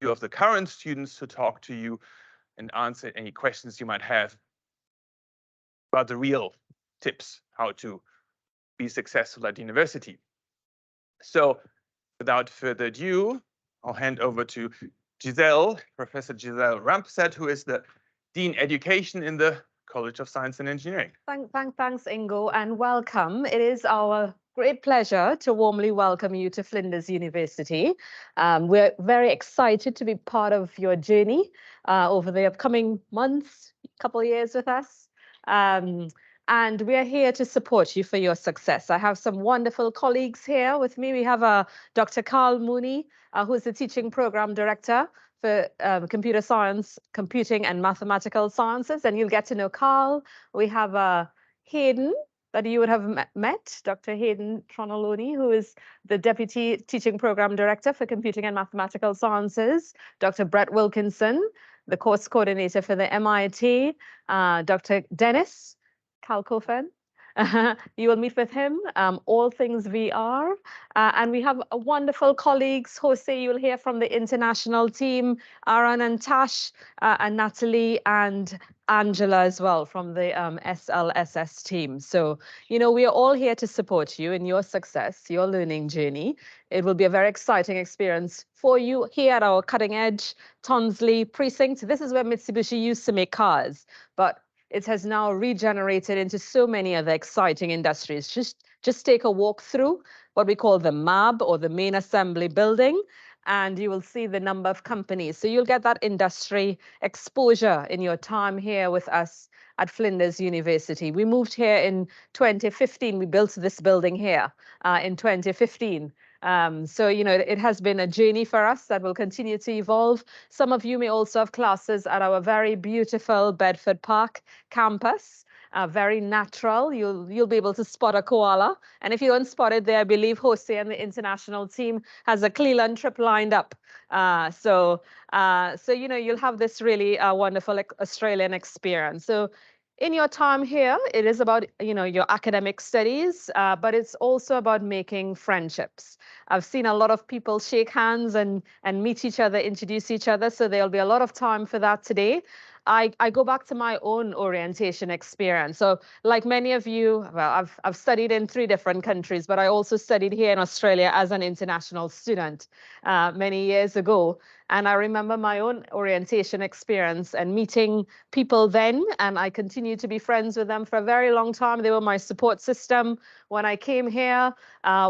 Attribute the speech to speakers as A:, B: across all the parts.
A: of the current students to talk to you and answer any questions you might have about the real tips how to be successful at university. So without further ado, I'll hand over to Giselle, Professor Giselle Rampersad, who is the Dean Education in the College of Science and Engineering.
B: Thanks, Ingo, and welcome. It is our great pleasure to warmly welcome you to Flinders University. We're very excited to be part of your journey over the upcoming months, couple of years with us. And we are here to support you for your success. I have some wonderful colleagues here with me. We have Dr. Carl Mooney, who is the Teaching Program Director for Computer Science, Computing and Mathematical Sciences, and you'll get to know Carl. We have Hayden, that you would have met, Dr. Hayden Tronoloni, who is the Deputy Teaching Program Director for Computing and Mathematical Sciences, Dr. Brett Wilkinson, the Course Coordinator for the MIT, Dr. Dennis Kalkofen. You will meet with him, all things VR. And we have wonderful colleagues. Jose, you'll hear from the international team, Aaron and Tash, and Natalie and Angela as well from the SLSS team. So, you know, we are all here to support you in your success, your learning journey. It will be a very exciting experience for you here at our cutting edge Tonsley precinct. This is where Mitsubishi used to make cars, but it has now regenerated into so many other exciting industries. Just take a walk through what we call the MAB, or the main assembly building, and you will see the number of companies. So you'll get that industry exposure in your time here with us at Flinders University. We moved here in 2015. We built this building here in 2015. So, you know, it has been a journey for us that will continue to evolve. Some of you may also have classes at our very beautiful Bedford Park campus. Very natural. You'll be able to spot a koala. And if you don't spot it there, I believe Jose and the international team has a Cleveland trip lined up. So you know, you'll have this really wonderful Australian experience. So in your time here, it is about, you know, your academic studies, but it's also about making friendships. I've seen a lot of people shake hands and meet each other, introduce each other. So there'll be a lot of time for that today. I go back to my own orientation experience. So like many of you, well, I've studied in 3 different countries, but I also studied here in Australia as an international student many years ago. And I remember my own orientation experience and meeting people then, and I continue to be friends with them for a very long time. They were my support system. When I came here,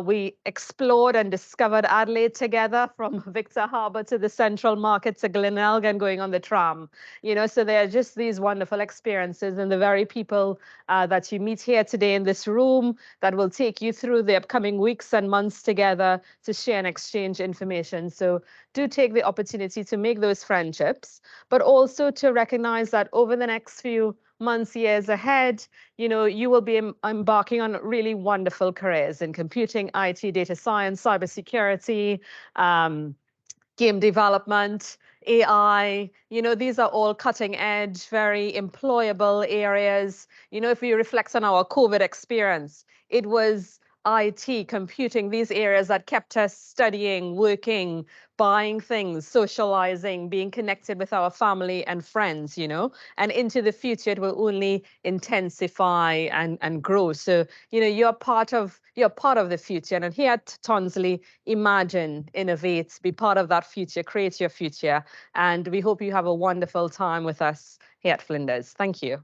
B: we explored and discovered Adelaide together, from Victor Harbour to the Central Market to Glenelg, going on the tram. You know, so they are just these wonderful experiences, and the very people that you meet here today in this room that will take you through the upcoming weeks and months together to share and exchange information. So do take the opportunity to make those friendships, but also to recognize that over the next few months, years ahead, you know, you will be embarking on really wonderful careers in computing, IT, data science, cybersecurity, game development, AI. You know, these are all cutting edge, very employable areas. You know, if we reflect on our COVID experience, it was IT, computing, these areas that kept us studying, working, buying things, socializing, being connected with our family and friends, you know, and into the future, it will only intensify and grow. So, you know, you're part of the future. And here at Tonsley, imagine, innovate, be part of that future, create your future. And we hope you have a wonderful time with us here at Flinders. Thank you.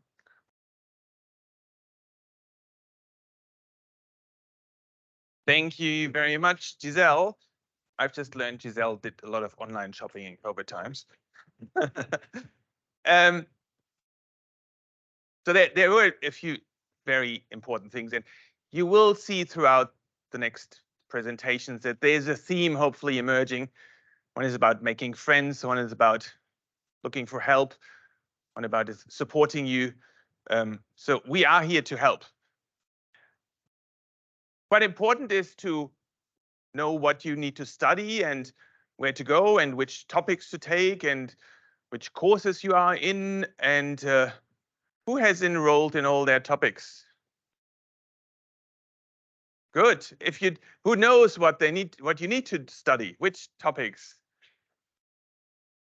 A: Thank you very much, Giselle. I've just learned Giselle did a lot of online shopping in COVID times. So there were a few very important things, and you will see throughout the next presentations that there's a theme hopefully emerging. One is about making friends, one is about looking for help, one about is supporting you. So we are here to help. What important is to know what you need to study and where to go and which topics to take and which courses you are in, and who has enrolled in all their topics. Good. Who knows what you need to study, which topics?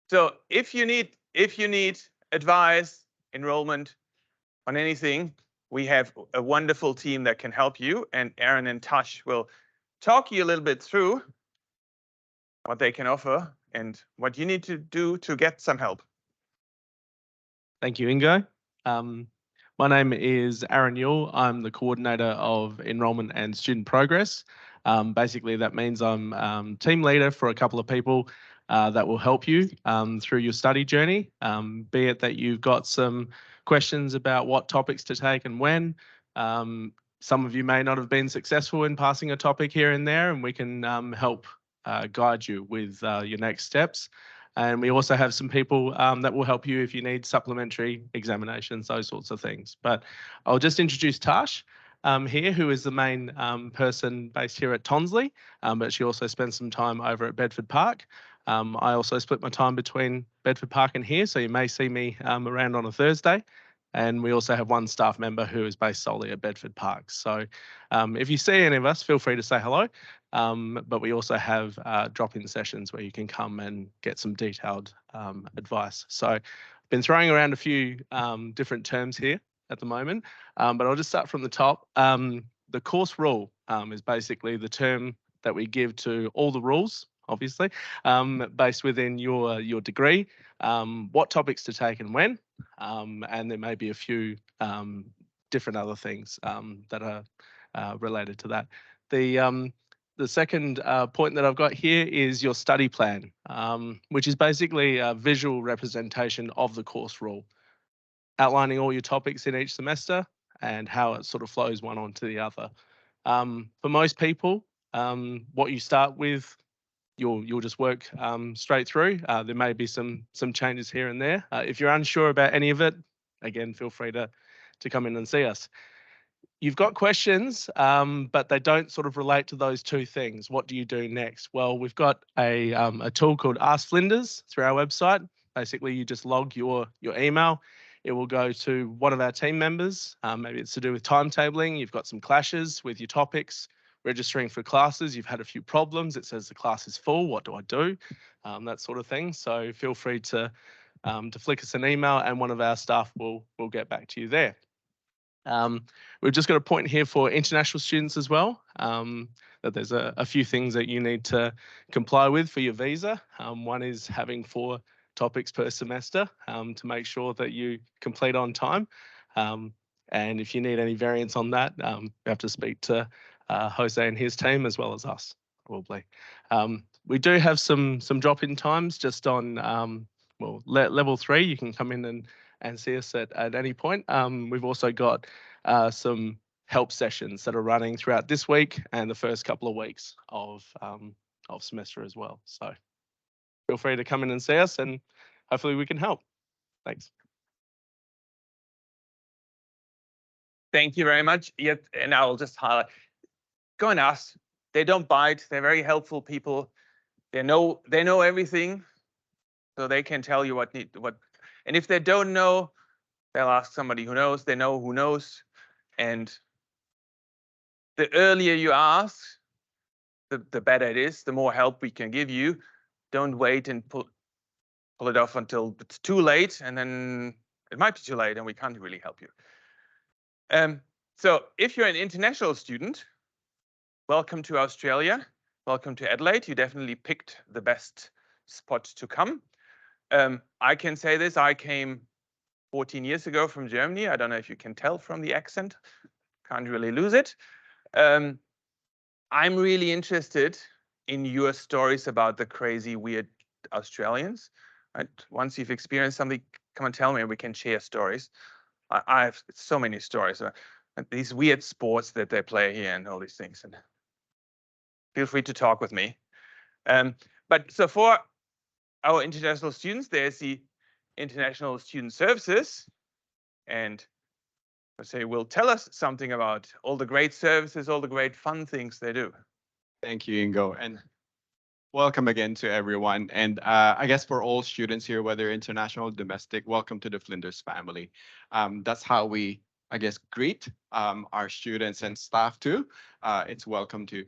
A: So if you need advice, enrollment on anything, we have a wonderful team that can help you, and Aaron and Tash will talk you a little bit through what they can offer and what you need to do to get some help.
C: Thank you, Ingo. My name is Aaron Yule. I'm the coordinator of enrolment and student progress. Basically, that means I'm team leader for a couple of people that will help you through your study journey, be it that you've got some questions about what topics to take and when. Some of you may not have been successful in passing a topic here and there, and we can help guide you with your next steps. And we also have some people that will help you if you need supplementary examinations, those sorts of things. But I'll just introduce Tash here, who is the main person based here at Tonsley, but she also spends some time over at Bedford Park. I also split my time between Bedford Park and here, so you may see me around on a Thursday. And we also have one staff member who is based solely at Bedford Park. So if you see any of us, feel free to say hello. But we also have drop-in sessions where you can come and get some detailed advice. So I've been throwing around a few different terms here at the moment, but I'll just start from the top. The course rule is basically the term that we give to all the rules, obviously, based within your degree, what topics to take and when, and there may be a few different other things that are related to that. The second point that I've got here is your study plan, which is basically a visual representation of the course rule, outlining all your topics in each semester and how it sort of flows one onto the other. For most people, what you start with, you'll just work straight through. There may be some changes here and there. If you're unsure about any of it, again, feel free to come in and see us. You've got questions, but they don't sort of relate to those two things. What do you do next? Well, we've got a tool called Ask Flinders through our website. Basically, you just log your email. It will go to one of our team members. Maybe it's to do with timetabling. You've got some clashes with your topics, registering for classes. You've had a few problems. It says the class is full. What do I do? That sort of thing. So feel free to flick us an email, and one of our staff will get back to you there. We've just got a point here for international students as well, that there's a few things that you need to comply with for your visa. One is having 4 topics per semester to make sure that you complete on time. And if you need any variance on that, you have to speak to Jose and his team as well as us, probably. We do have some drop-in times just on well, level 3. You can come in and see us at any point. We've also got some help sessions that are running throughout this week and the first couple of weeks of semester as well. So feel free to come in and see us, and hopefully we can help. Thanks.
A: Thank you very much. Yet, and I'll just highlight, go and ask. They don't bite. They're very helpful people. They know everything, so they can tell you what. And if they don't know, they'll ask somebody who knows. They know who knows. And the earlier you ask, the better it is. The more help we can give you. Don't wait and pull it off until it's too late, and then it might be too late, and we can't really help you. So if you're an international student, welcome to Australia. Welcome to Adelaide. You definitely picked the best spot to come. I can say this. I came 14 years ago from Germany. I don't know if you can tell from the accent. Can't really lose it. I'm really interested in your stories about the crazy, weird Australians. Right? Once you've experienced something, come and tell me, and we can share stories. I have so many stories. These weird sports that they play here and all these things. And feel free to talk with me. But so for our international students, there's the International Student Services, and Jose will tell us something about all the great services, all the great fun things they do.
D: Thank you, Ingo, and welcome again to everyone. And I guess for all students here, whether international or domestic, welcome to the Flinders family. That's how we, I guess, greet our students and staff too. It's welcome to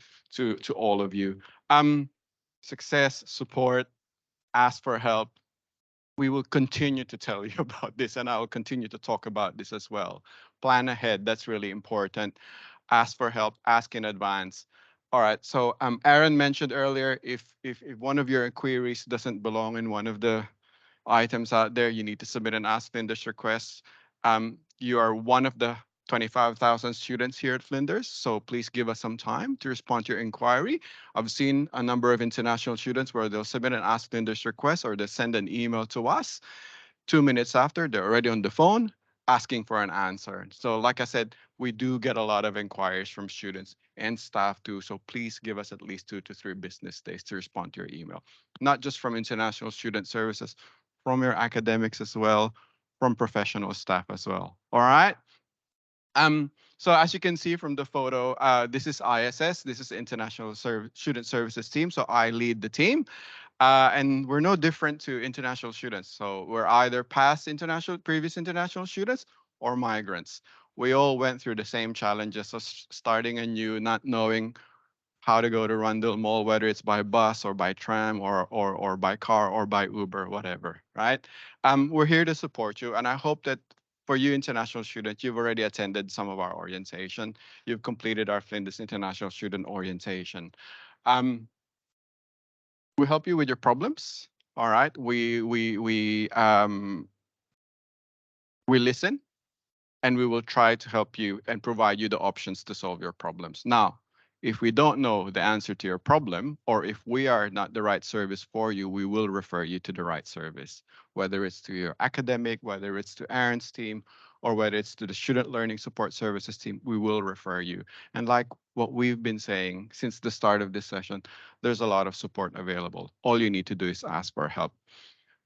D: all of you. Success, support, ask for help, we will continue to tell you about this, and I will continue to talk about this as well. Plan ahead, that's really important. Ask for help, ask in advance. All right, so Aaron mentioned earlier, if one of your queries doesn't belong in one of the items out there, you need to submit an Ask Flinders request. You are one of the 25,000 students here at Flinders, so please give us some time to respond to your inquiry. I've seen a number of international students where they'll submit an Ask Flinders request or they send an email to us. 2 minutes after, they're already on the phone asking for an answer. So like I said, we do get a lot of inquiries from students and staff too. So please give us at least 2 to 3 business days to respond to your email. Not just from international student services, from your academics as well, from professional staff as well. All right. So as you can see from the photo, this is ISS. This is International Student Services team. So I lead the team. And we're no different to international students. So we're either previous international students or migrants. We all went through the same challenges of starting anew, not knowing how to go to Rundle Mall, whether it's by bus or by tram or by car or by Uber, whatever, right? We're here to support you. And I hope that for you international students, you've already attended some of our orientation. You've completed our Flinders International Student Orientation. We help you with your problems. All right. We listen, and we will try to help you and provide you the options to solve your problems. Now, if we don't know the answer to your problem, or if we are not the right service for you, we will refer you to the right service, whether it's to your academic, whether it's to Aaron's team, or whether it's to the student learning support services team, we will refer you. And like what we've been saying since the start of this session, there's a lot of support available. All you need to do is ask for help.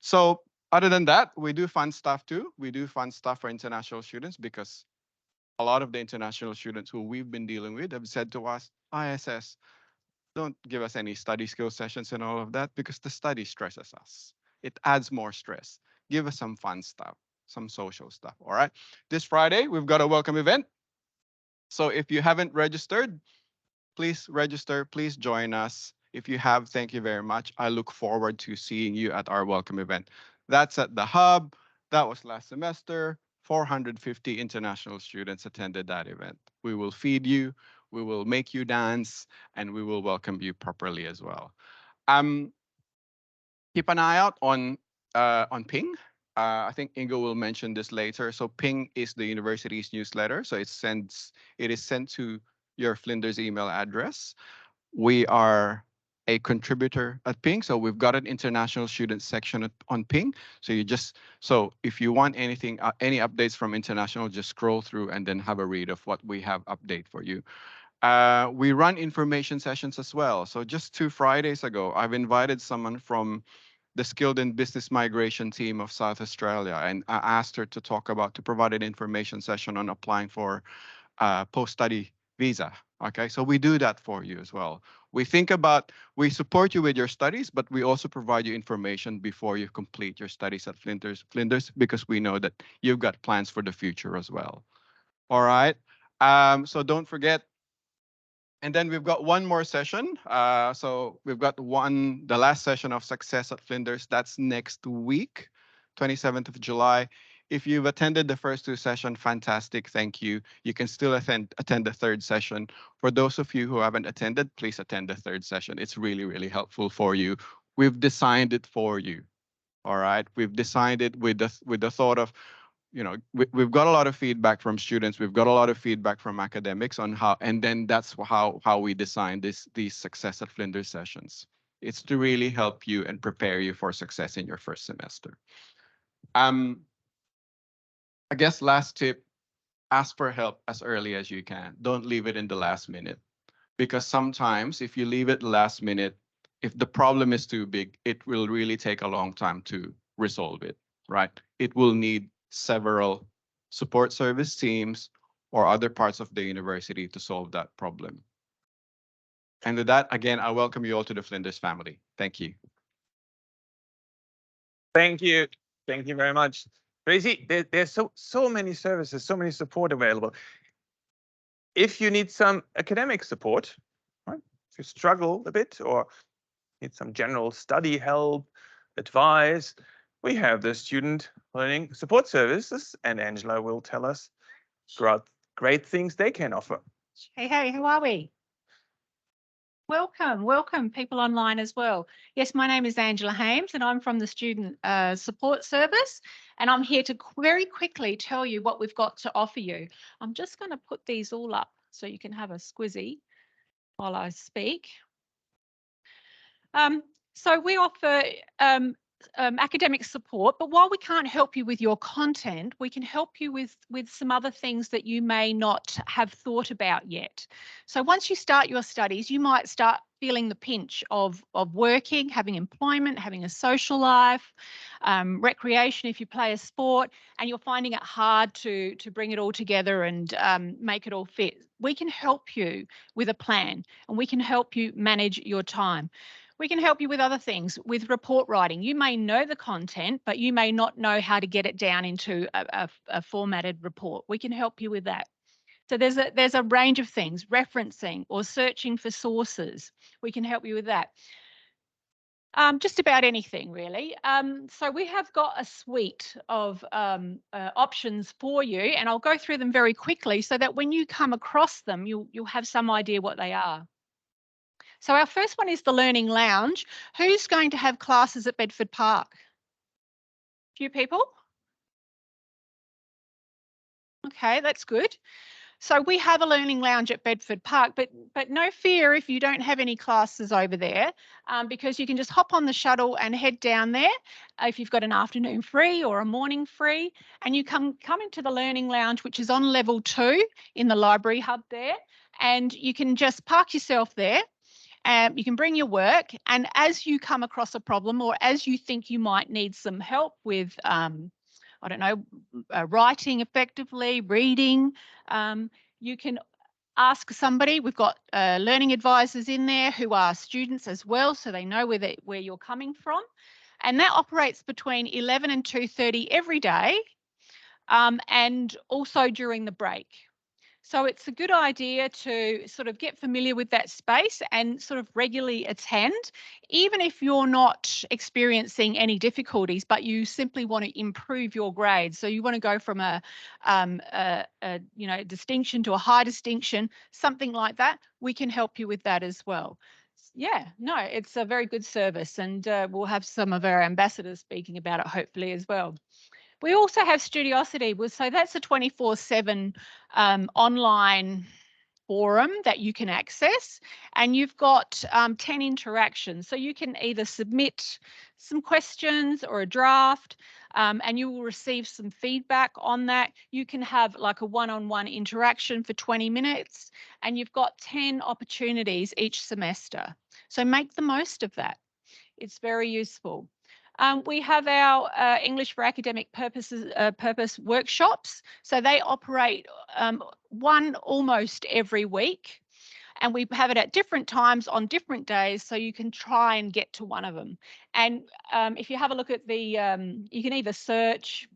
D: So other than that, we do fun stuff too. We do fun stuff for international students because a lot of the international students who we've been dealing with have said to us, ISS, don't give us any study skill sessions and all of that because the study stresses us. It adds more stress. Give us some fun stuff, some social stuff. All right. This Friday, we've got a welcome event. So if you haven't registered, please register. Please join us. If you have, thank you very much. I look forward to seeing you at our welcome event. That's at the Hub. That was last semester. 450 international students attended that event. We will feed you, we will make you dance, and we will welcome you properly as well. Keep an eye out on Ping. I think Ingo will mention this later. So Ping is the university's newsletter. So it is sent to your Flinders email address. We are a contributor at Ping, so we've got an international student section on Ping. So if you want anything, any updates from international, just scroll through and then have a read of what we have update for you. We run information sessions as well. So just 2 Fridays ago, I've invited someone from the Skilled in Business Migration team of South Australia, and I asked her to provide an information session on applying for post-study visa. Okay, so we do that for you as well. We support you with your studies, but we also provide you information before you complete your studies at Flinders, because we know that you've got plans for the future as well. All right, so don't forget. And then we've got one more session. So we've got the last session of Success at Flinders. That's next week, 27th of July. If you've attended the first 2 sessions, fantastic, thank you. You can still attend the 3rd session. For those of you who haven't attended, please attend the 3rd session. It's really, really helpful for you. We've designed it for you. All right, we've designed it with the thought of, we've got a lot of feedback from students. We've got a lot of feedback from academics on how, and then that's how we design these Success at Flinders sessions. It's to really help you and prepare you for success in your first semester. I guess last tip, ask for help as early as you can. Don't leave it in the last minute, because sometimes if you leave it the last minute, if the problem is too big, it will really take a long time to resolve it, right? It will need several support service teams or other parts of the university to solve that problem. And with that, again, I welcome you all to the Flinders family. Thank you.
A: Thank you. Thank you very much. Tracy, there's so many services, so many support available. If you need some academic support, right? If you struggle a bit or need some general study help, advice, we have the Student Learning Support Services, and Angela will tell us great things they can offer.
E: Hey, how are we? Welcome people online as well. Yes, my name is Angela Hames and I'm from the Student Support Service, and I'm here to very quickly tell you what we've got to offer you. I'm just going to put these all up so you can have a squizzy while I speak. So we offer academic support, but while we can't help you with your content, we can help you with some other things that you may not have thought about yet. So once you start your studies, you might start feeling the pinch of working, having employment, having a social life, recreation if you play a sport, and you're finding it hard to bring it all together and make it all fit. We can help you with a plan, and we can help you manage your time. We can help you with other things, with report writing. You may know the content, but you may not know how to get it down into a formatted report. We can help you with that. So there's a range of things, referencing or searching for sources. We can help you with that. Just about anything, really. So we have got a suite of options for you, and I'll go through them very quickly so that when you come across them, you'll have some idea what they are. So our first one is the Learning Lounge. Who's going to have classes at Bedford Park? A few people? Okay, that's good. So we have a Learning Lounge at Bedford Park, but no fear if you don't have any classes over there, because you can just hop on the shuttle and head down there if you've got an afternoon free or a morning free, and you come into the Learning Lounge, which is on level 2 in the library hub there, and you can just park yourself there. You can bring your work, and as you come across a problem or as you think you might need some help with, I don't know, writing effectively, reading, you can ask somebody. We've got learning advisors in there who are students as well, so they know where you're coming from. And that operates between 11 and 2:30 every day, and also during the break. So it's a good idea to sort of get familiar with that space and sort of regularly attend, even if you're not experiencing any difficulties, but you simply want to improve your grades. So you want to go from a distinction to a high distinction, something like that. We can help you with that as well. Yeah, no, it's a very good service, and we'll have some of our ambassadors speaking about it hopefully as well. We also have Studiosity, so that's a 24/7 online forum that you can access, and you've got 10 interactions. So you can either submit some questions or a draft, and you will receive some feedback on that. You can have like a one-on-one interaction for 20 minutes, and you've got 10 opportunities each semester. So make the most of that. It's very useful. We have our English for Academic Purpose workshops. So they operate one almost every week, and we have it at different times on different days, so you can try and get to one of them. And if you have a look at the, you can either search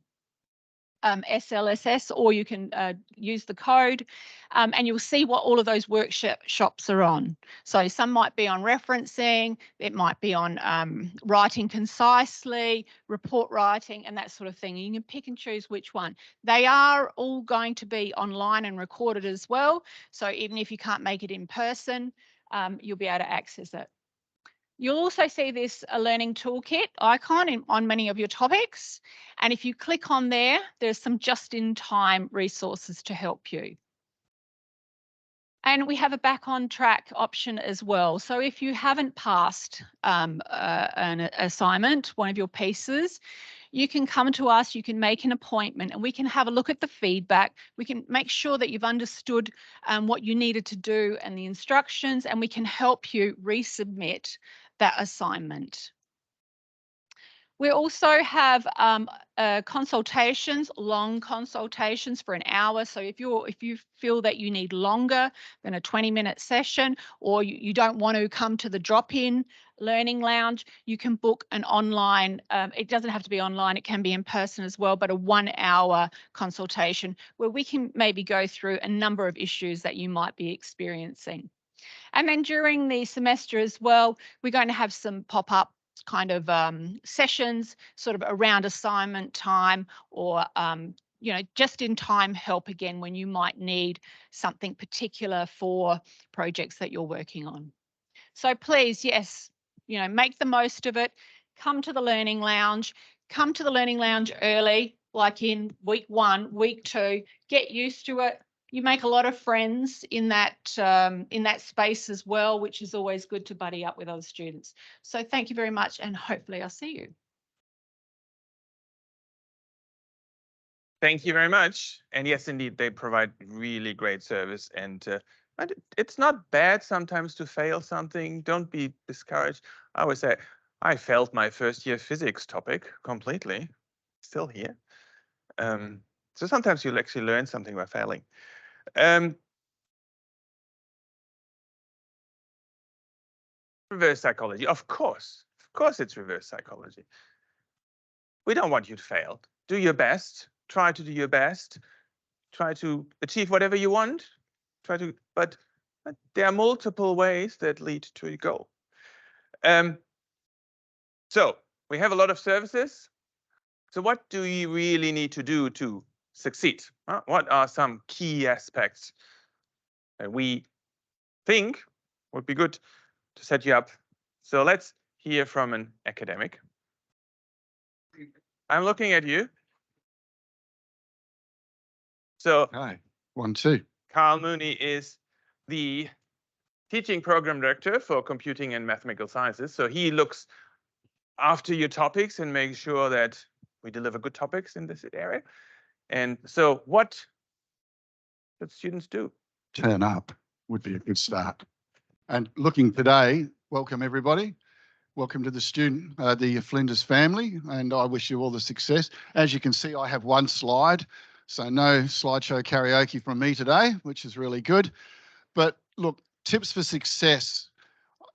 E: SLSS, or you can use the code, and you'll see what all of those workshops are on. So some might be on referencing, it might be on writing concisely, report writing, and that sort of thing. You can pick and choose which one. They are all going to be online and recorded as well. So even if you can't make it in person, you'll be able to access it. You'll also see this learning toolkit icon on many of your topics. And if you click on there, there's some just-in-time resources to help you. And we have a back on track option as well. So if you haven't passed an assignment, one of your pieces, you can come to us, you can make an appointment, and we can have a look at the feedback. We can make sure that you've understood what you needed to do and the instructions, and we can help you resubmit that assignment. We also have consultations, long consultations for an hour. So if you feel that you need longer than a 20-minute session, or you don't want to come to the drop-in Learning Lounge, you can book an online, it doesn't have to be online, it can be in person as well, but a 1-hour consultation where we can maybe go through a number of issues that you might be experiencing. And then during the semester as well, we're going to have some pop-up kind of sessions sort of around assignment time, or you know, just in time help again when you might need something particular for projects that you're working on. So please, yes, you know, make the most of it. Come to the Learning Lounge. Come to the Learning Lounge early, like in week 1, week 2. Get used to it. You make a lot of friends in that space as well, which is always good to buddy up with other students. So thank you very much, and hopefully I'll see you.
A: Thank you very much. And yes, indeed, they provide really great service. And it's not bad sometimes to fail something. Don't be discouraged. I always say, I failed my first year physics topic completely. Still here. So sometimes you'll actually learn something by failing. Reverse psychology, of course it's reverse psychology. We don't want you to fail. Do your best. Try to do your best. Try to achieve whatever you want. But there are multiple ways that lead to a goal. So we have a lot of services. So what do you really need to do to succeed? What are some key aspects that we think would be good to set you up? So let's hear from an academic. I'm looking at you. So
F: Hi, 1, 2.
A: Carl Mooney is the teaching program director for computing and mathematical sciences. So he looks after your topics and makes sure that we deliver good topics in this area. And so what should students do?
F: Turn up would be a good start. And looking today, welcome everybody. Welcome to the Flinders family, and I wish you all the success. As you can see, I have one slide, so no slideshow karaoke from me today, which is really good. But look, tips for success.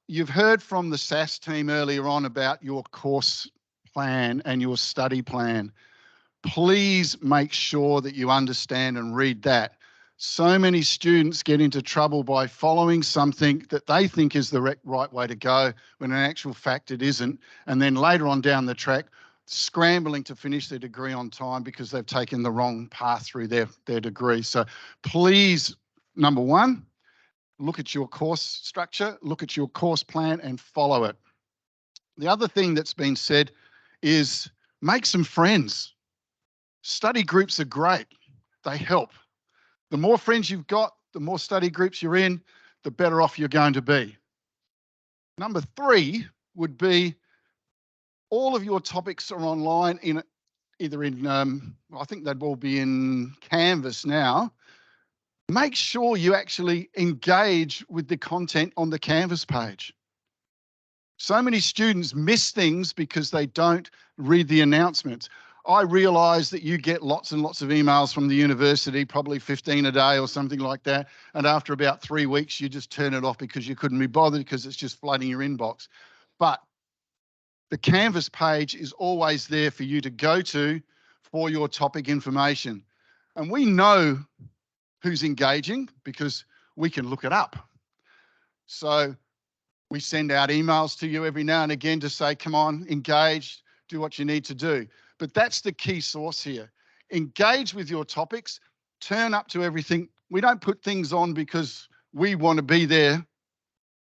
F: You've heard from the SAS team earlier on about your course plan and your study plan. Please make sure that you understand and read that. So many students get into trouble by following something that they think is the right way to go, when in actual fact it isn't. And then later on down the track, scrambling to finish their degree on time because they've taken the wrong path through their degree. So please, number one, look at your course structure, look at your course plan and follow it. The other thing that's been said is make some friends. Study groups are great. They help. The more friends you've got, the more study groups you're in, the better off you're going to be. Number 3 would be all of your topics are online either in, I think they'd all be in Canvas now. Make sure you actually engage with the content on the Canvas page. So many students miss things because they don't read the announcements. I realise that you get lots and lots of emails from the university, probably 15 a day or something like that. And after about 3 weeks, you just turn it off because you couldn't be bothered because it's just flooding your inbox. But the Canvas page is always there for you to go to for your topic information. And we know who's engaging because we can look it up. So we send out emails to you every now and again to say, come on, engage, do what you need to do. But that's the key source here. Engage with your topics, turn up to everything. We don't put things on because we want to be there.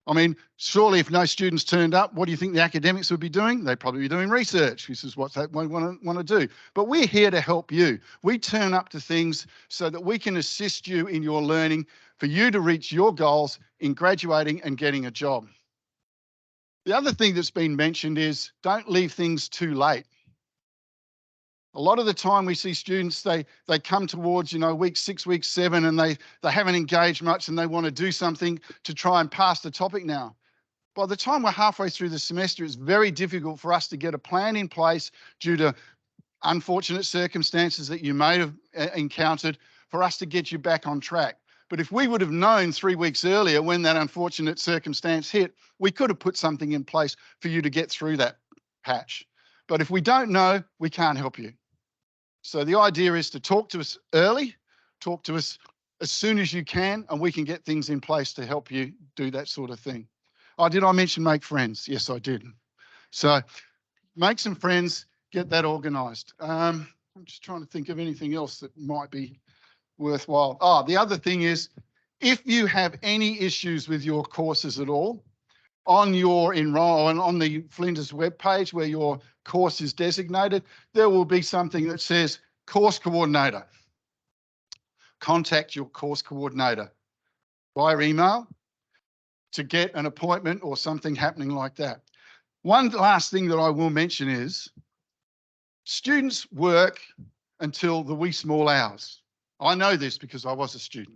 F: I mean, surely if no students turned up, what do you think the academics would be doing? They'd probably be doing research. This is what they want to do. But we're here to help you. We turn up to things so that we can assist you in your learning for you to reach your goals in graduating and getting a job. The other thing that's been mentioned is don't leave things too late. A lot of the time we see students, they come towards, week 6, week 7, and they haven't engaged much and they want to do something to try and pass the topic now. By the time we're halfway through the semester, it's very difficult for us to get a plan in place due to unfortunate circumstances that you may have encountered for us to get you back on track. But if we would have known 3 weeks earlier when that unfortunate circumstance hit, we could have put something in place for you to get through that patch. But if we don't know, we can't help you. So the idea is to talk to us early, talk to us as soon as you can, and we can get things in place to help you do that sort of thing. Oh, did I mention make friends? Yes, I did. So make some friends, get that organised. I'm just trying to think of anything else that might be worthwhile. Oh, the other thing is, if you have any issues with your courses at all, on your enroll on the Flinders webpage where your course is designated, there will be something that says course coordinator. Contact your course coordinator via email to get an appointment or something happening like that. One last thing that I will mention is students work until the wee small hours. I know this because I was a student.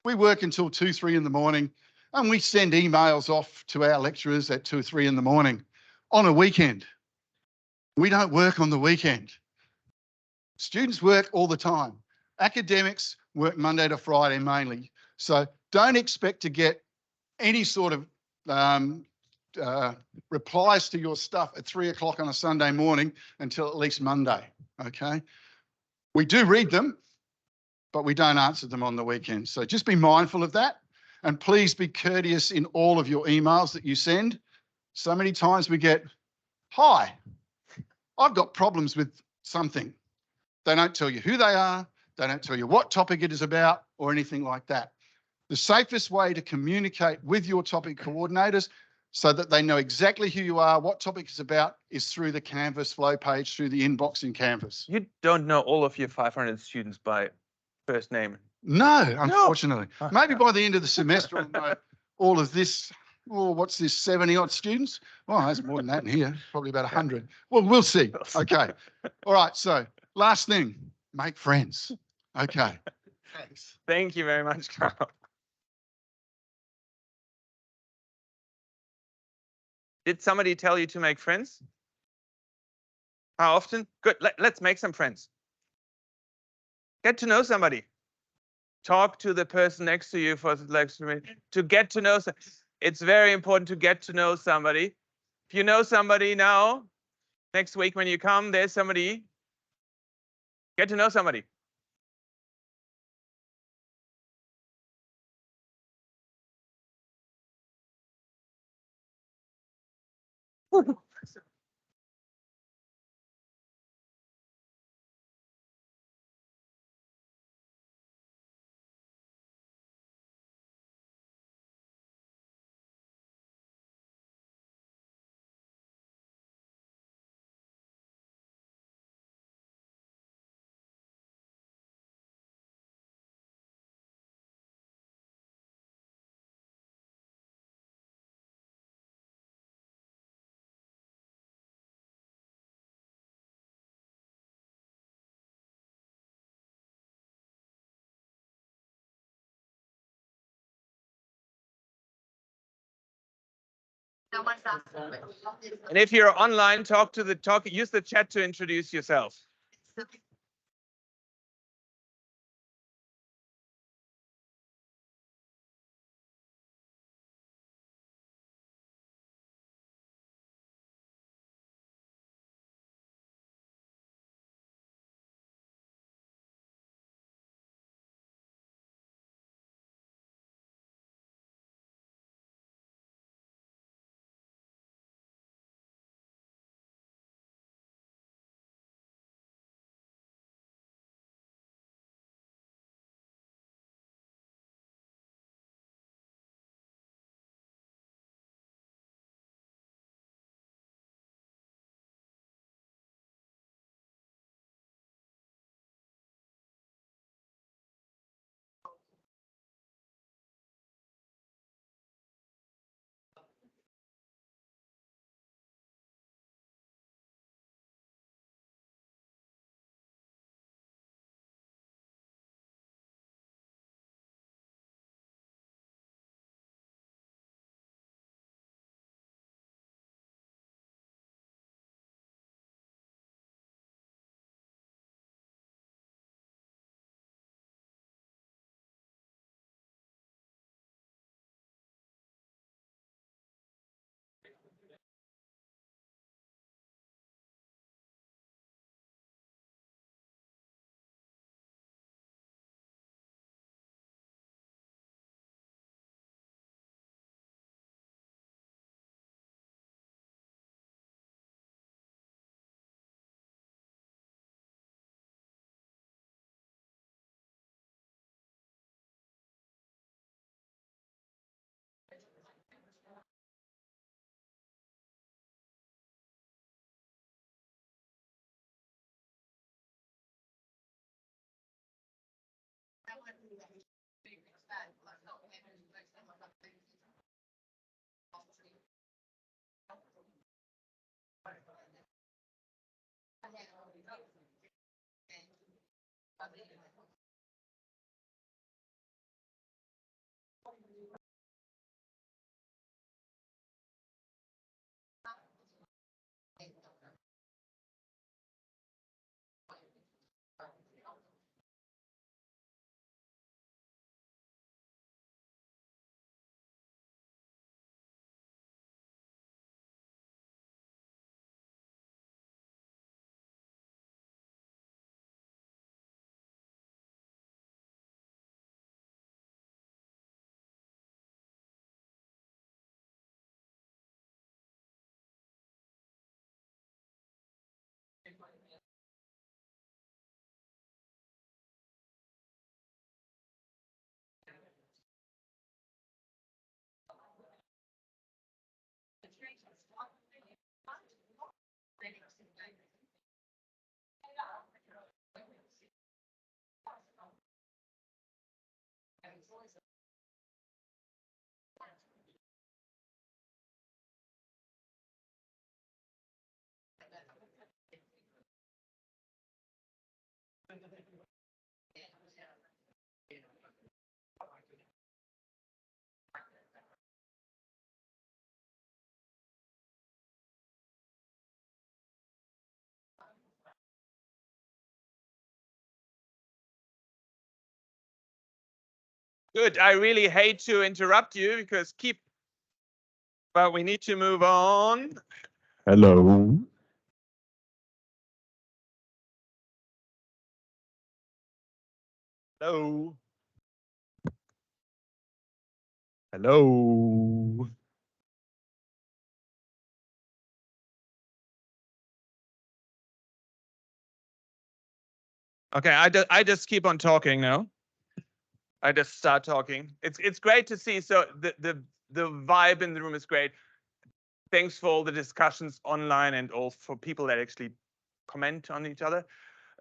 F: We work until 2, 3 in the morning, and we send emails off to our lecturers at 2, 3 in the morning on a weekend. We don't work on the weekend. Students work all the time. Academics work Monday to Friday mainly. So don't expect to get any sort of replies to your stuff at 3 o'clock on a Sunday morning until at least Monday, okay? We do read them, but we don't answer them on the weekend. So just be mindful of that. And please be courteous in all of your emails that you send. So many times we get, hi, I've got problems with something. They don't tell you who they are. They don't tell you what topic it is about or anything like that. The safest way to communicate with your topic coordinators so that they know exactly who you are, what topic it's about, is through the Canvas flow page, through the inbox in Canvas.
A: You don't know all of your 500 students by first name.
F: No, unfortunately.
A: No.
F: Maybe by the end of the semester, I'll know all of this. Oh, what's this, 70 odd students? Well, there's more than that in here, probably about 100. Well, we'll see. Okay. All right. So last thing, make friends. Okay. Thanks.
A: Thank you very much, Carl. Did somebody tell you to make friends? How often? Good. Let's make some friends. Get to know somebody. Talk to the person next to you for like to get to know. It's very important to get to know somebody. If you know somebody now, next week when you come, there's somebody. Get to know somebody. And if you're online, use the chat to introduce yourself. Good. I really hate to interrupt you because but we need to move on.
F: Hello.
A: Hello. Hello. Okay, I just keep on talking now. I just start talking. It's great to see. So the vibe in the room is great. Thanks for all the discussions online and all for people that actually comment on each other.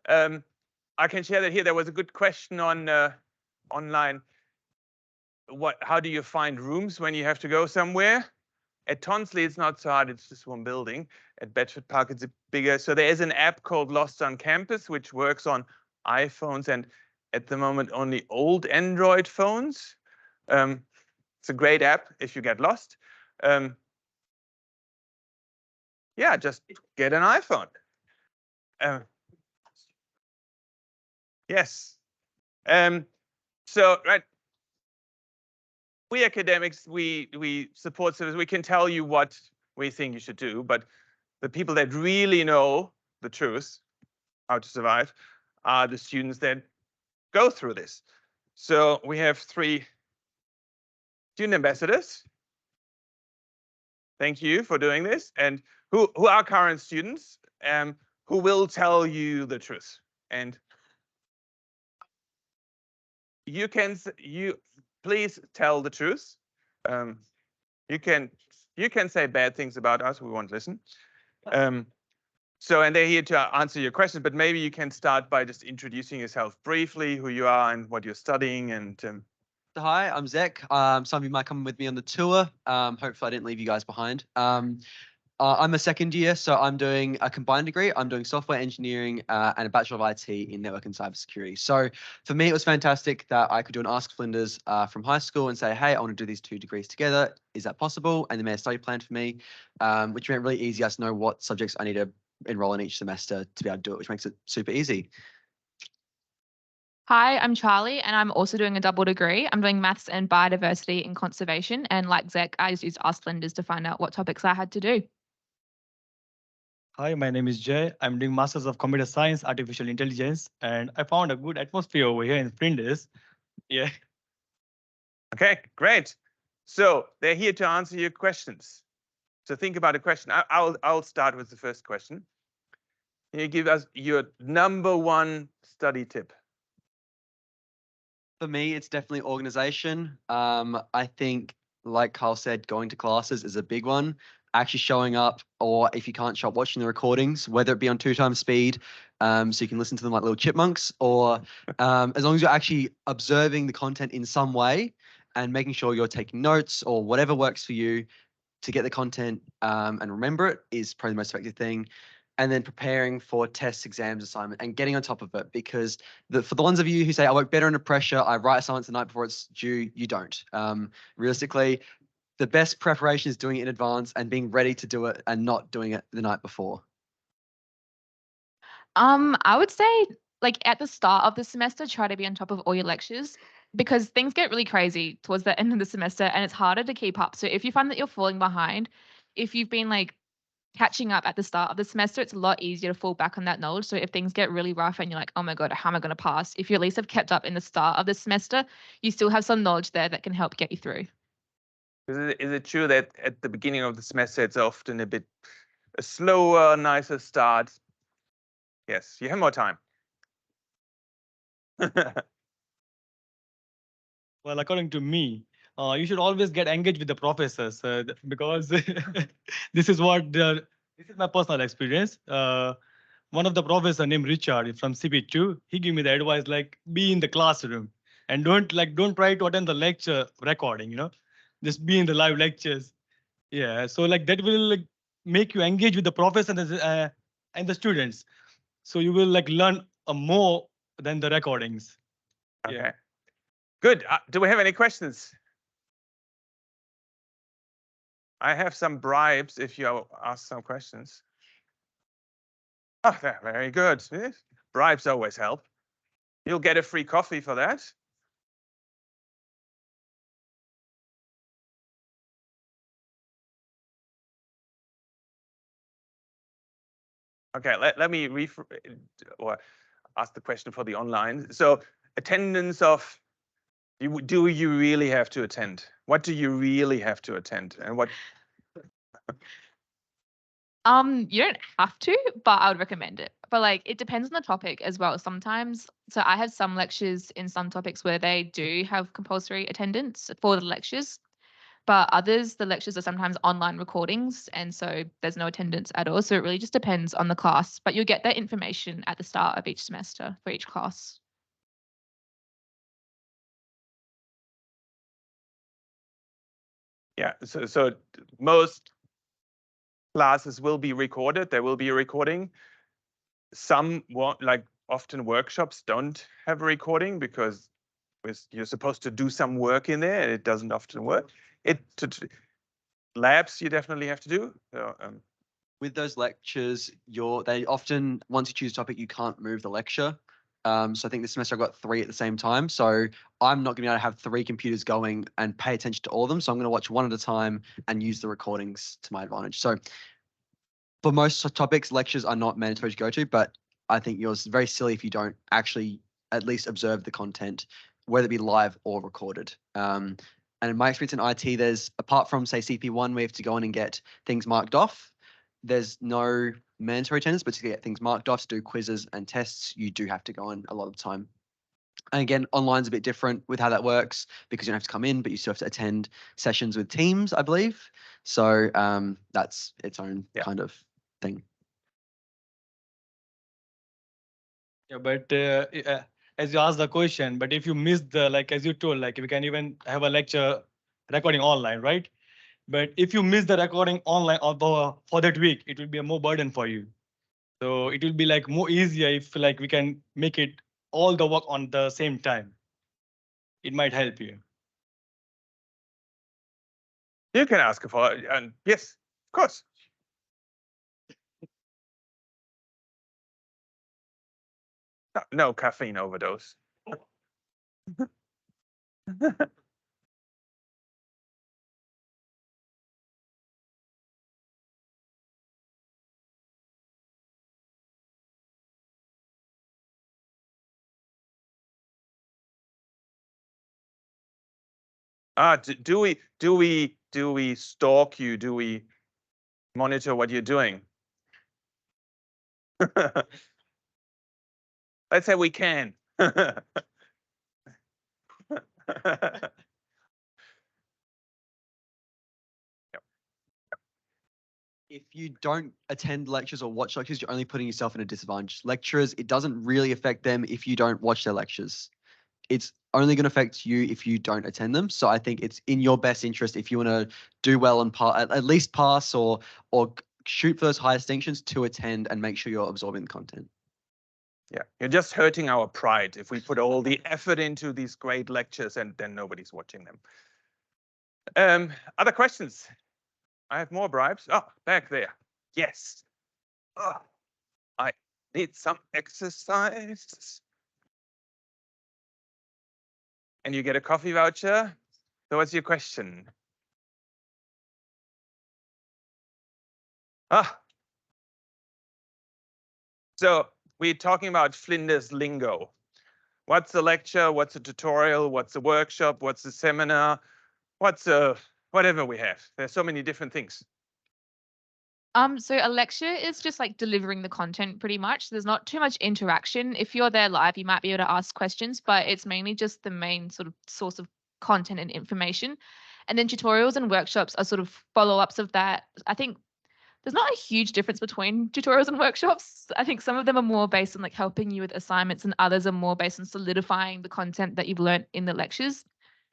A: I can share that here. There was a good question on online. How do you find rooms when you have to go somewhere? At Tonsley, it's not so hard. It's just one building. At Bedford Park, it's bigger. So there is an app called Lost on Campus, which works on iPhones and at the moment only old Android phones. It's a great app if you get lost. Yeah, just get an iPhone. Yes. So right, we academics, we support service. We can tell you what we think you should do, but the people that really know the truth, how to survive, are the students that go through this. So we have 3 student ambassadors. Thank you for doing this, and who are current students, who will tell you the truth. And you please tell the truth. You can say bad things about us. We won't listen. And they're here to answer your questions. But maybe you can start by just introducing yourself briefly, who you are and what you're studying. And
G: hi, I'm Zach. Some of you might come with me on the tour. Hopefully, I didn't leave you guys behind. I'm a second year, so I'm doing a combined degree. I'm doing software engineering and a Bachelor of IT in network and cybersecurity. So for me, it was fantastic that I could do an Ask Flinders from high school and say, hey, I want to do these 2 degrees together. Is that possible? And they made a study plan for me, which made it really easy. I just know what subjects I need to enroll in each semester to be able to do it, which makes it super easy.
H: Hi, I'm Charlie, and I'm also doing a double degree. I'm doing maths and biodiversity and conservation. And like Zach, I just used Ask Flinders to find out what topics I had to do.
I: Hi, my name is Jay. I'm doing Masters of Computer Science, Artificial Intelligence, and I found a good atmosphere over here in Flinders. Yeah.
A: okay, great. So they're here to answer your questions. So think about a question. I'll start with the first question. Can you give us your #1 study tip?
G: For me, it's definitely organization. I think, like Carl said, going to classes is a big one. Actually showing up, or if you can't show up, watching the recordings, whether it be on 2 times speed, so you can listen to them like little chipmunks, or as long as you're actually observing the content in some way and making sure you're taking notes or whatever works for you to get the content and remember it is probably the most effective thing. And then preparing for tests, exams, assignment, and getting on top of it. Because for the ones of you who say, I work better under pressure, I write assignments the night before it's due, you don't. Realistically, the best preparation is doing it in advance and being ready to do it and not doing it the night before.
H: I would say, like at the start of the semester, try to be on top of all your lectures because things get really crazy towards the end of the semester and it's harder to keep up. So if you find that you're falling behind, if you've been like catching up at the start of the semester, it's a lot easier to fall back on that knowledge. So if things get really rough and you're like, oh my God, how am I going to pass? If you at least have kept up in the start of the semester, you still have some knowledge there that can help get you through.
A: Is it true that at the beginning of the semester, it's often a slower, nicer start? Yes, you have more time.
I: Well, according to me, you should always get engaged with the professors because this is my personal experience. One of the professor named Richard from CP2, he gave me the advice like be in the classroom and don't try to attend the lecture recording. Just be in the live lectures. Yeah, so like that will make you engage with the professor and the students. So you will learn more than the recordings.
A: Okay.
I: Yeah.
A: Good. Do we have any questions? I have some bribes if you ask some questions. Oh, very good. Bribes always help. You'll get a free coffee for that. Okay, let me or ask the question for the online. So attendance of, do you really have to attend? What do you really have to attend? And what?
H: You don't have to, but I would recommend it. But like, it depends on the topic as well. Sometimes, so I have some lectures in some topics where they do have compulsory attendance for the lectures, but others, the lectures are sometimes online recordings, and so there's no attendance at all. So it really just depends on the class, but you'll get that information at the start of each semester for each class.
A: Yeah, so most classes will be recorded. There will be a recording. Some won't, like often workshops don't have a recording because you're supposed to do some work in there and it doesn't often work. Labs you definitely have to do. So,
G: With those lectures, they often, once you choose a topic, you can't move the lecture. So I think this semester I've got 3 at the same time. So I'm not going to be able to have 3 computers going and pay attention to all of them. So I'm going to watch one at a time and use the recordings to my advantage. So for most topics, lectures are not mandatory to go to, but I think yours is very silly if you don't actually at least observe the content, whether it be live or recorded. And in my experience in IT, there's, apart from say CP1, we have to go in and get things marked off. There's no mandatory attendance, but to get things marked off, to do quizzes and tests, you do have to go in a lot of the time. And again, online's a bit different with how that works because you don't have to come in, but you still have to attend sessions with teams, I believe. So that's its own kind of thing.
I: Yeah, but as you asked the question, but if you miss the, like as you told, like we can even have a lecture recording online, right? But if you miss the recording online for that week, it will be a more burden for you. So it will be like more easier if like we can make it all the work on the same time. It might help you.
A: you can ask for it, and yes, of course. No caffeine overdose. Do we stalk you? Do we monitor what you're doing? Let's say we can.
G: If you don't attend lectures or watch lectures, you're only putting yourself in a disadvantage. Lecturers, it doesn't really affect them if you don't watch their lectures. It's only going to affect you if you don't attend them. So I think it's in your best interest if you want to do well and at least pass or shoot for those high distinctions, to attend and make sure you're absorbing the content.
A: Yeah, you're just hurting our pride if we put all the effort into these great lectures and then nobody's watching them. Other questions? I have more bribes. Oh, back there. Yes. Oh, I need some exercise. And you get a coffee voucher. So what's your question? So we're talking about Flinders lingo. What's a lecture? What's a tutorial? What's a workshop? What's a seminar? What's a whatever we have? There's so many different things.
H: So a lecture is just like delivering the content pretty much. There's not too much interaction. If you're there live, you might be able to ask questions, but it's mainly just the main sort of source of content and information. And then tutorials and workshops are sort of follow-ups of that. I think there's not a huge difference between tutorials and workshops. I think some of them are more based on like helping you with assignments, and others are more based on solidifying the content that you've learned in the lectures.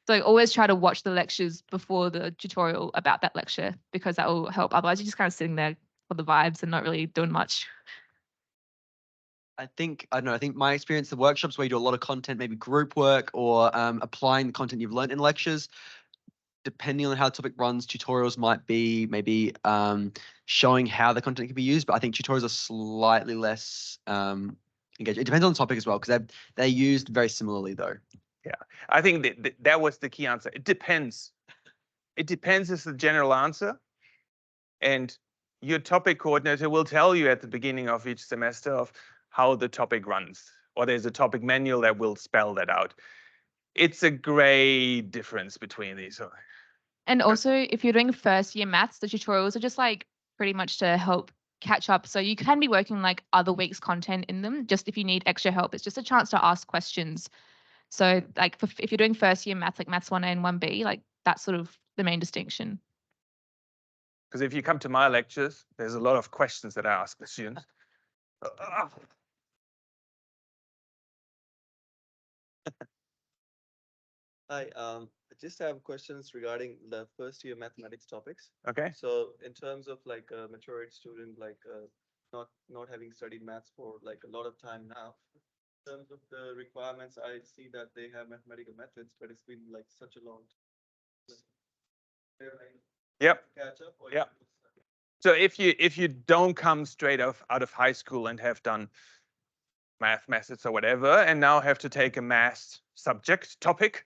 H: So I always try to watch the lectures before the tutorial about that lecture, because that will help. Otherwise, you're just kind of sitting there for the vibes and not really doing much.
G: I think my experience, the workshops where you do a lot of content, maybe group work or applying the content you've learned in lectures, depending on how the topic runs, tutorials might be maybe showing how the content can be used, but I think tutorials are slightly less engaged. It depends on the topic as well, because they're used very similarly though.
A: Yeah, I think that was the key answer. It depends. It depends is the general answer. And your topic coordinator will tell you at the beginning of each semester of how the topic runs, or there's a topic manual that will spell that out. It's a great difference between these.
H: And also, if you're doing first year maths, the tutorials are just like pretty much to help catch up. So you can be working like other weeks' content in them. Just if you need extra help, it's just a chance to ask questions. So like if you're doing first year maths, like maths 1A and 1B, like that's sort of the main distinction.
A: Because if you come to my lectures, there's a lot of questions that I ask the students.
J: Hi, I just have questions regarding the first year mathematics topics.
A: Okay.
J: So in terms of like a matured student, like not having studied maths for like a lot of time now, in terms of the requirements, I see that they have mathematical methods, but it's been like such a long time.
A: Yep.
J: Catch up or
A: Yep. So if you don't come straight out of high school and have done math methods or whatever, and now have to take a math subject topic,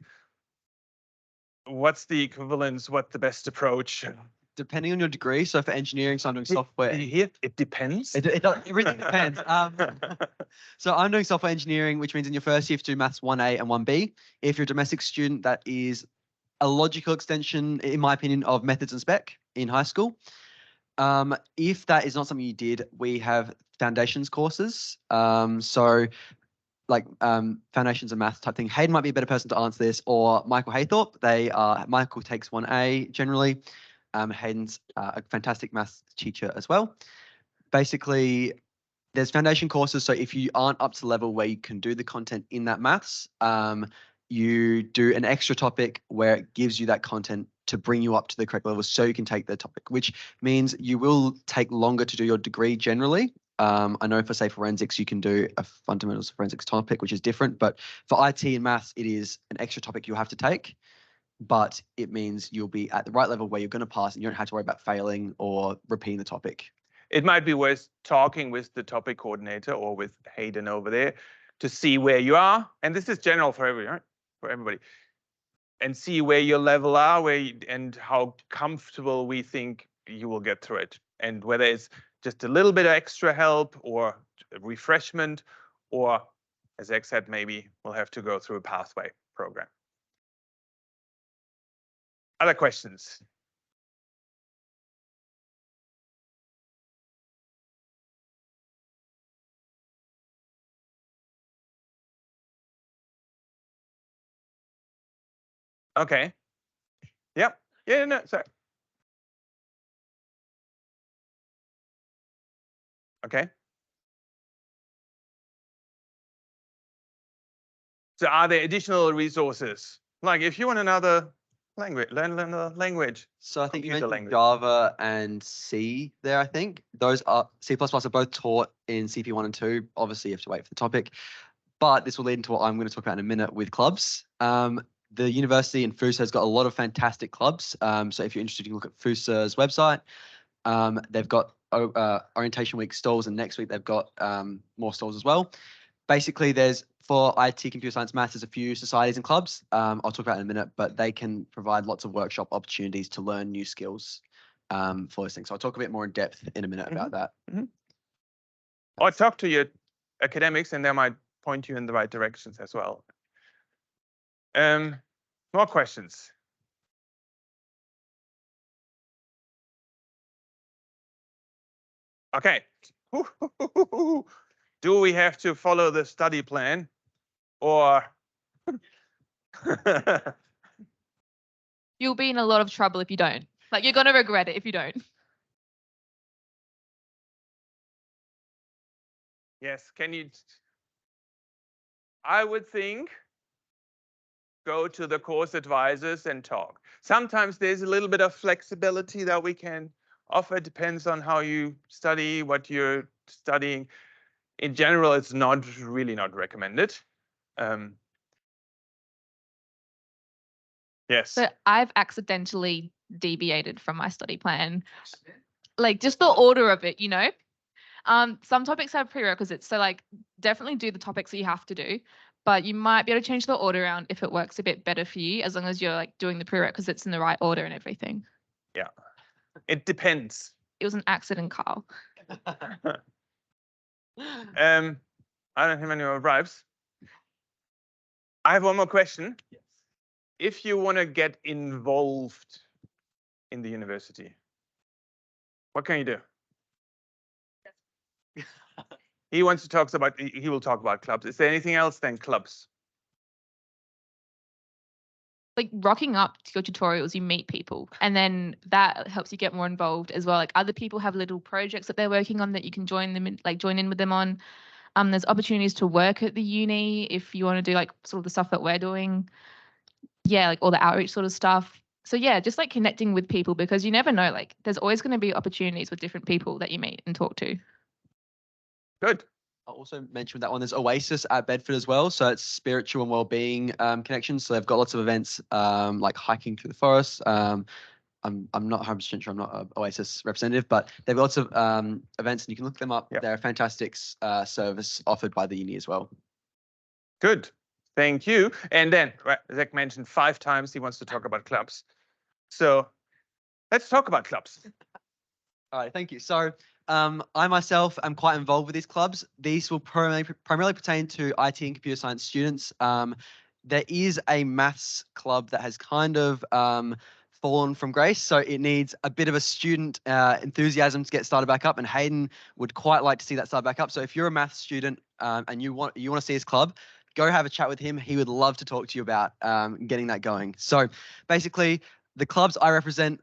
A: what's the equivalence? What's the best approach?
G: Depending on your degree. So for engineering, so I'm doing software.
A: It depends.
G: It really depends. So I'm doing software engineering, which means in your first year you have to do maths 1A and 1B. If you're a domestic student, that is a logical extension, in my opinion, of methods and spec in high school. If that is not something you did, we have foundations courses. So like foundations of math type thing. Hayden might be a better person to answer this, or Michael Haythorpe. Michael takes 1A generally. Hayden's a fantastic maths teacher as well. Basically, there's foundation courses. So if you aren't up to the level where you can do the content in that maths, you do an extra topic where it gives you that content to bring you up to the correct level so you can take the topic, which means you will take longer to do your degree generally. I know for say forensics, you can do a fundamentals of forensics topic, which is different, but for IT and maths, it is an extra topic you have to take, but it means you'll be at the right level where you're going to pass and you don't have to worry about failing or repeating the topic.
A: It might be worth talking with the topic coordinator or with Hayden over there to see where you are. And this is general for everybody. And see where your level are, and how comfortable we think you will get through it. And whether it's just a little bit of extra help or refreshment, or as Zach said, maybe we'll have to go through a pathway program. Other questions? Okay. Yep. Yeah, no, sorry. Okay. So are there additional resources? Like if you want another language, learn another language.
G: So I think you
A: Computer
G: mentioned
A: language.
G: Java and C there, I think. Those are C++ are both taught in CP1 and 2. Obviously, you have to wait for the topic. But this will lead into what I'm going to talk about in a minute with clubs. The university in FUSA has got a lot of fantastic clubs. So if you're interested, you can look at FUSA's website. They've got orientation week stalls, and next week they've got more stalls as well. Basically, there's for IT, computer science, maths, there's a few societies and clubs. I'll talk about it in a minute, but they can provide lots of workshop opportunities to learn new skills for those things. So I'll talk a bit more in depth in a minute about that.
A: Or talk to your academics, and they might point you in the right directions as well. More questions? Okay. Do we have to follow the study plan, or?
H: You'll be in a lot of trouble if you don't. Like you're going to regret it if you don't.
A: Yes, can you? I would think go to the course advisors and talk. Sometimes there's a little bit of flexibility that we can offer. It depends on how you study, what you're studying. In general, it's really not recommended. Yes.
H: So I've accidentally deviated from my study plan. Like just the order of it, you know? Some topics have prerequisites. So like definitely do the topics that you have to do, but you might be able to change the order around if it works a bit better for you, as long as you're like doing the prerequisites in the right order and everything.
A: Yeah, it depends.
H: It was an accident, Carl.
A: I don't have any more bribes. I have one more question.
J: Yes.
A: If you want to get involved in the university, what can you do? He wants to talk about, he will talk about clubs. Is there anything else than clubs?
H: Like rocking up to your tutorials, you meet people, and then that helps you get more involved as well. Like other people have little projects that they're working on that you can join them in, like join in with them on. There's opportunities to work at the uni if you want to do like sort of the stuff that we're doing. Yeah, like all the outreach sort of stuff. So yeah, just like connecting with people, because you never know, like there's always going to be opportunities with different people that you meet and talk to.
A: Good.
G: I'll also mention that one. There's Oasis at Bedford as well. So it's spiritual and well-being connections. So they've got lots of events like hiking through the forest. I'm not 100% sure. I'm not an Oasis representative, but they've got lots of events and you can look them up.
A: Yep.
G: They're a fantastic service offered by the uni as well.
A: Good. Thank you. And then Zach mentioned 5 times he wants to talk about clubs. So let's talk about clubs.
G: All right, thank you. So I myself am quite involved with these clubs. These will primarily pertain to IT and computer science students. There is a maths club that has kind of fallen from grace, so it needs a bit of a student enthusiasm to get started back up, and Hayden would quite like to see that start back up. So if you're a maths student and you want to see his club, go have a chat with him. He would love to talk to you about getting that going. So basically, the clubs I represent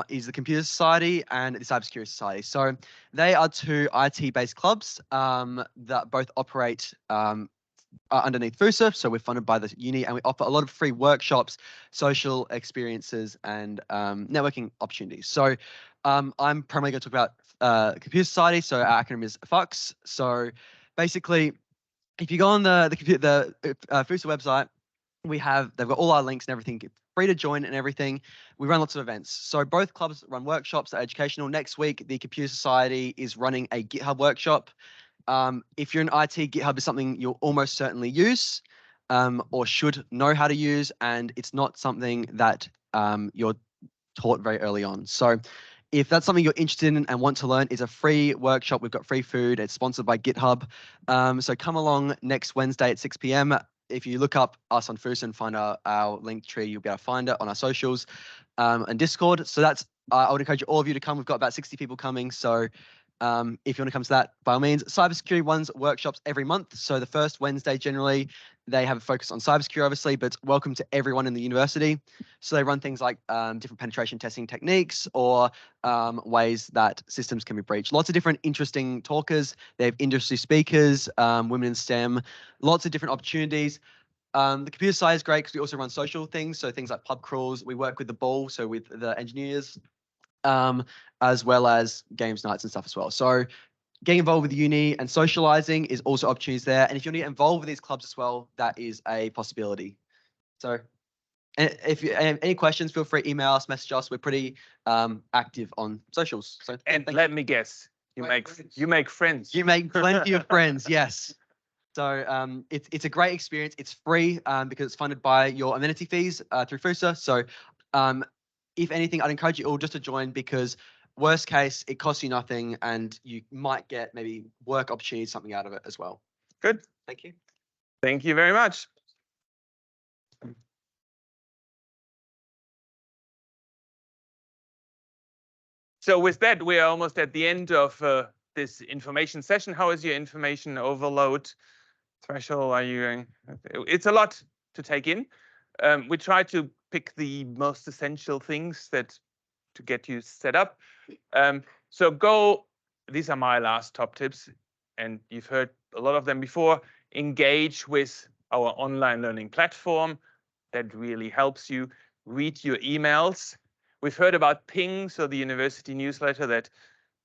G: is the Computer Society and the Cybersecurity Society. So they are 2 IT-based clubs that both operate underneath FUSA. So we're funded by the uni, and we offer a lot of free workshops, social experiences, and networking opportunities. So I'm primarily going to talk about Computer Society. So our acronym is FUX. So basically, if you go on the FUSA website, they've got all our links and everything. It's free to join and everything. We run lots of events. So both clubs run workshops that are educational. Next week, the Computer Society is running a GitHub workshop. If you're in IT, GitHub is something you'll almost certainly use or should know how to use, and it's not something that you're taught very early on. So if that's something you're interested in and want to learn, it's a free workshop. We've got free food. It's sponsored by GitHub. So come along next Wednesday at 6 p.m. If you look up us on FUSA and find our link tree, you'll be able to find it on our socials and Discord. So that's I would encourage all of you to come. We've got about 60 people coming. So if you want to come to that, by all means. Cybersecurity runs workshops every month. So the first Wednesday, generally, they have a focus on cybersecurity, obviously, but it's welcome to everyone in the university. So they run things like different penetration testing techniques or ways that systems can be breached. Lots of different interesting talkers. They have industry speakers, women in STEM, lots of different opportunities. The computer side is great because we also run social things. So things like pub crawls. We work with the ball, so with the engineers, as well as games nights and stuff as well. So getting involved with the uni and socializing is also opportunities there. And if you want to get involved with these clubs as well, that is a possibility. So if you have any questions, feel free to email us, message us. We're pretty active on socials. So
A: And let me guess, you make friends.
G: You make plenty of friends, yes. So it's a great experience. It's free because it's funded by your amenity fees through FUSA. So if anything, I'd encourage you all just to join because worst case, it costs you nothing and you might get maybe work opportunities, something out of it as well.
A: Good.
G: Thank you.
A: Thank you very much. So with that, we are almost at the end of this information session. How is your information overload threshold? Are you going? It's a lot to take in. We try to pick the most essential things to get you set up. So these are my last top tips, and you've heard a lot of them before. Engage with our online learning platform. That really helps you. Read your emails. We've heard about Ping, so the university newsletter that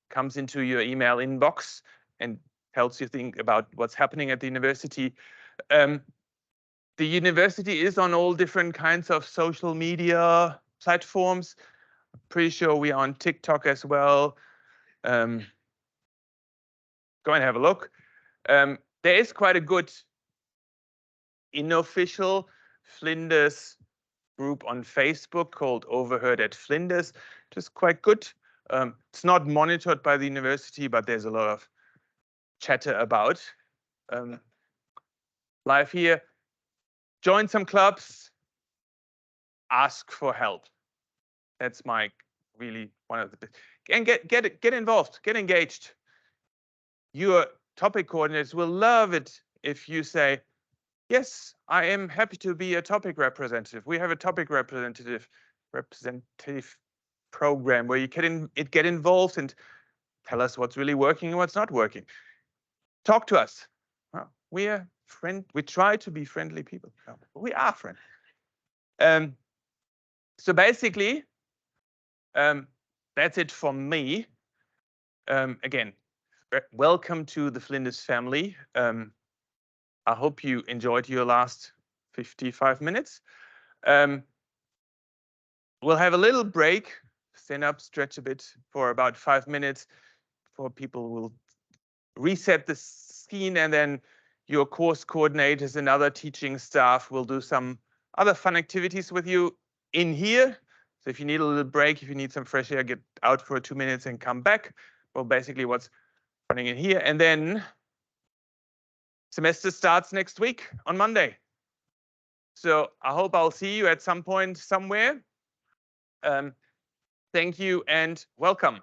A: comes into your email inbox and helps you think about what's happening at the university. The university is on all different kinds of social media platforms. I'm pretty sure we are on TikTok as well. Go and have a look. There is quite a good unofficial Flinders group on Facebook called Overheard at Flinders, which is quite good. It's not monitored by the university, but there's a lot of chatter about life here. Join some clubs, ask for help. That's my really one of the, and get involved, get engaged. Your topic coordinators will love it if you say, yes, I am happy to be a topic representative. We have a topic representative program where you can get involved and tell us what's really working and what's not working. Talk to us. Well, we try to be friendly people. No, we are friendly. So basically, that's it from me. Again, welcome to the Flinders family. I hope you enjoyed your last 55 minutes. We'll have a little break, stand up, stretch a bit for about 5 minutes before people will reset the scene, and then your course coordinators and other teaching staff will do some other fun activities with you in here. So if you need a little break, if you need some fresh air, get out for 2 minutes and come back. Well, basically what's running in here. And then semester starts next week on Monday. So I hope I'll see you at some point somewhere. Thank you and welcome.